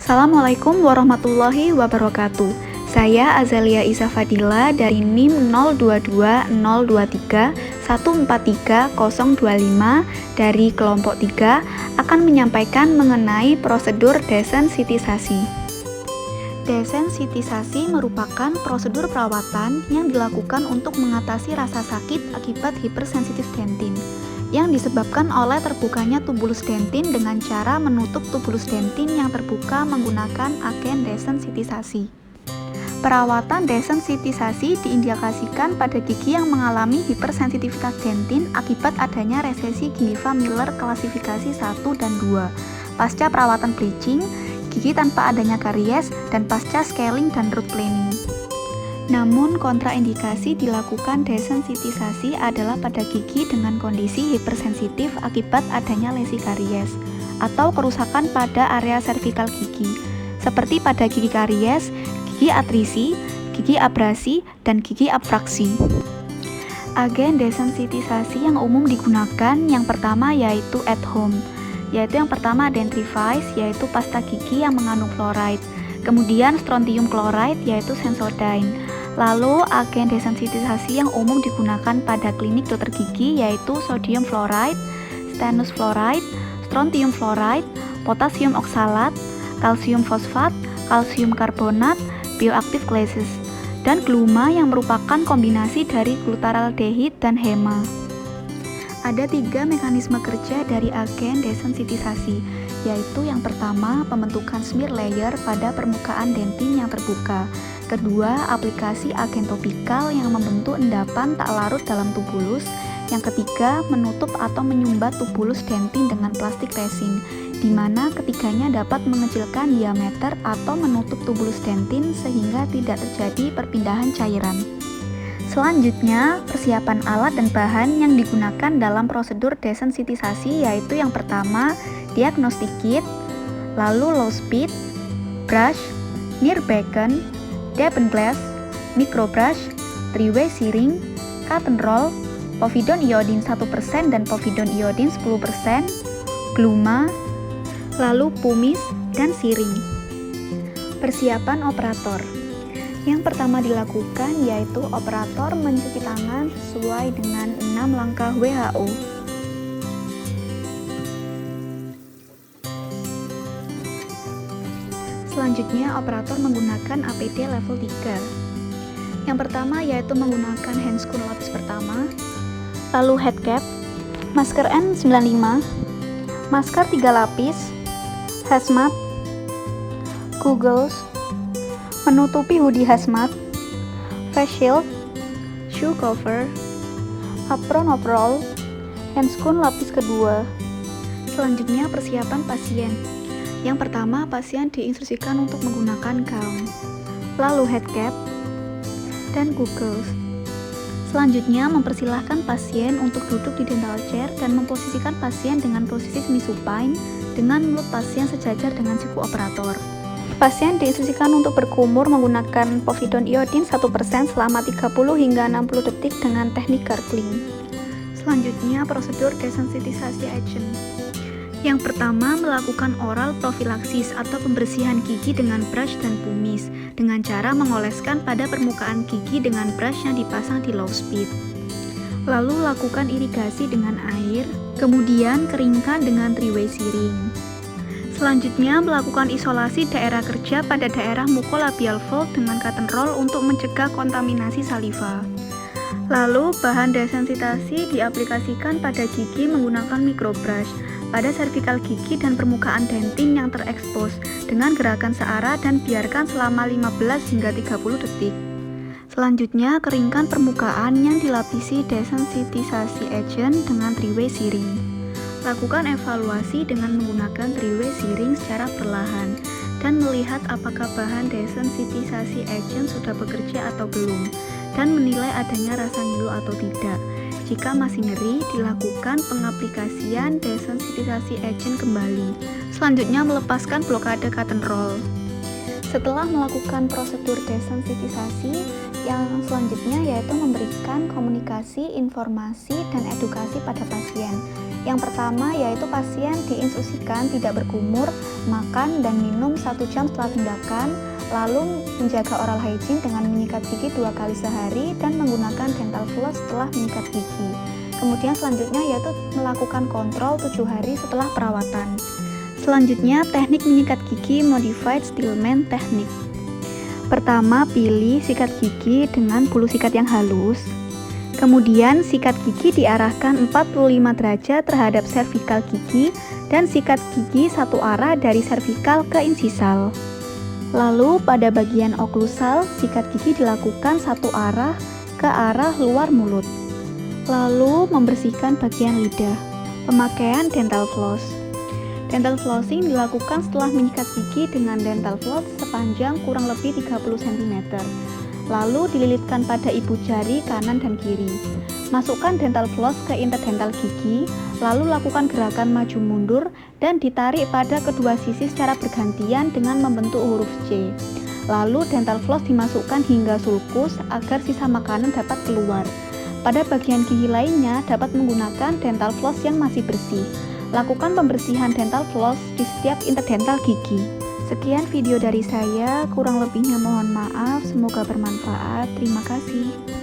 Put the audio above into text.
Assalamualaikum warahmatullahi wabarakatuh. Saya Azalia Isa Fadila dari NIM 022023143025 dari kelompok 3 akan menyampaikan mengenai prosedur desensitisasi. Desensitisasi merupakan prosedur perawatan yang dilakukan untuk mengatasi rasa sakit akibat hipersensitif dentin yang disebabkan oleh terbukanya tubulus dentin dengan cara menutup tubulus dentin yang terbuka menggunakan agen desensitisasi. Perawatan desensitisasi diindikasikan pada gigi yang mengalami hipersensitivitas dentin akibat adanya resesi gingiva Miller klasifikasi 1 dan 2, pasca perawatan bleaching, gigi tanpa adanya karies, dan pasca scaling dan root planing. Namun, kontraindikasi dilakukan desensitisasi adalah pada gigi dengan kondisi hipersensitif akibat adanya lesi karies atau kerusakan pada area servikal gigi, seperti pada gigi karies, gigi atrisi, gigi abrasi, dan gigi abfraksi. Agen desensitisasi yang umum digunakan yang pertama yaitu at home, yaitu yang pertama dentifrice, yaitu pasta gigi yang mengandung fluoride, kemudian strontium chloride, yaitu Sensodyne. Lalu agen desensitisasi yang umum digunakan pada klinik dokter gigi yaitu sodium fluoride, stannous fluoride, strontium fluoride, potasium oksalat, kalsium fosfat, kalsium karbonat, bioaktif glasses, dan gluma yang merupakan kombinasi dari glutaraldehid dan hema. Ada 3 mekanisme kerja dari agen desensitisasi, yaitu yang pertama pembentukan smear layer pada permukaan dentin yang terbuka. Kedua, aplikasi agen topikal yang membentuk endapan tak larut dalam tubulus. Yang ketiga, menutup atau menyumbat tubulus dentin dengan plastik resin, di mana ketiganya dapat mengecilkan diameter atau menutup tubulus dentin sehingga tidak terjadi perpindahan cairan. Selanjutnya, persiapan alat dan bahan yang digunakan dalam prosedur desensitisasi yaitu yang pertama, diagnostic kit, lalu low speed, brush, near beacon, depth glass, microbrush, 3-way searing, cotton roll, povidone iodine 1% dan povidone iodine 10%, gluma, lalu pumice, dan searing. Persiapan operator. Yang pertama dilakukan yaitu operator mencuci tangan sesuai dengan 6 langkah WHO. Selanjutnya, operator menggunakan APD level 3. Yang pertama yaitu menggunakan handscoon lapis pertama, lalu headcap, masker N95, masker 3 lapis, hazmat, goggles, menutupi hoodie hazmat, face shield, shoe cover, apron overall, handscoon lapis kedua. Selanjutnya persiapan pasien. Yang pertama, pasien diinstruksikan untuk menggunakan gaun, lalu headcap, dan goggles. Selanjutnya, mempersilahkan pasien untuk duduk di dental chair dan memposisikan pasien dengan posisi semi-supine dengan mulut pasien sejajar dengan siku operator. Pasien diinstruksikan untuk berkumur menggunakan povidone iodine 1% selama 30 hingga 60 detik dengan teknik gargling. Selanjutnya, prosedur desensitisasi agent. Yang pertama, melakukan oral profilaksis atau pembersihan gigi dengan brush dan pumice dengan cara mengoleskan pada permukaan gigi dengan brush yang dipasang di low speed. Lalu lakukan irigasi dengan air, kemudian keringkan dengan 3-way searing. Selanjutnya, melakukan isolasi daerah kerja pada daerah mukolabial fold dengan cotton roll untuk mencegah kontaminasi saliva. Lalu, bahan desensitasi diaplikasikan pada gigi menggunakan microbrush pada servikal gigi dan permukaan dentin yang terekspos dengan gerakan searah dan biarkan selama 15 hingga 30 detik. Selanjutnya, keringkan permukaan yang dilapisi desensitisasi agent dengan 3-way searing. Lakukan evaluasi dengan menggunakan 3-way searing secara perlahan dan melihat apakah bahan desensitisasi agent sudah bekerja atau belum dan menilai adanya rasa ngilu atau tidak. Jika masih nyeri, dilakukan pengaplikasian desensitisasi agent kembali. Selanjutnya, melepaskan blokade cotton roll. Setelah melakukan prosedur desensitisasi, yang selanjutnya yaitu memberikan komunikasi, informasi, dan edukasi pada pasien. Yang pertama yaitu pasien diinstruksikan tidak berkumur, makan dan minum 1 jam setelah tindakan, lalu menjaga oral hygiene dengan menyikat gigi 2 kali sehari dan menggunakan dental floss setelah menyikat gigi. Kemudian selanjutnya yaitu melakukan kontrol 7 hari setelah perawatan. Selanjutnya, teknik menyikat gigi modified Stillman technique. Pertama, pilih sikat gigi dengan bulu sikat yang halus. Kemudian, sikat gigi diarahkan 45 derajat terhadap servikal gigi dan sikat gigi satu arah dari servikal ke insisal. Lalu, pada bagian oklusal, sikat gigi dilakukan satu arah ke arah luar mulut. Lalu, membersihkan bagian lidah. Pemakaian dental floss. Dental flossing dilakukan setelah menyikat gigi dengan dental floss sepanjang kurang lebih 30 cm. Lalu dililitkan pada ibu jari kanan dan kiri. Masukkan dental floss ke interdental gigi, lalu lakukan gerakan maju mundur dan ditarik pada kedua sisi secara bergantian dengan membentuk huruf C. Lalu dental floss dimasukkan hingga sulcus agar sisa makanan dapat keluar. Pada bagian gigi lainnya dapat menggunakan dental floss yang masih bersih. Lakukan pembersihan dental floss di setiap interdental gigi. Sekian video dari saya, kurang lebihnya mohon maaf, semoga bermanfaat. Terima kasih.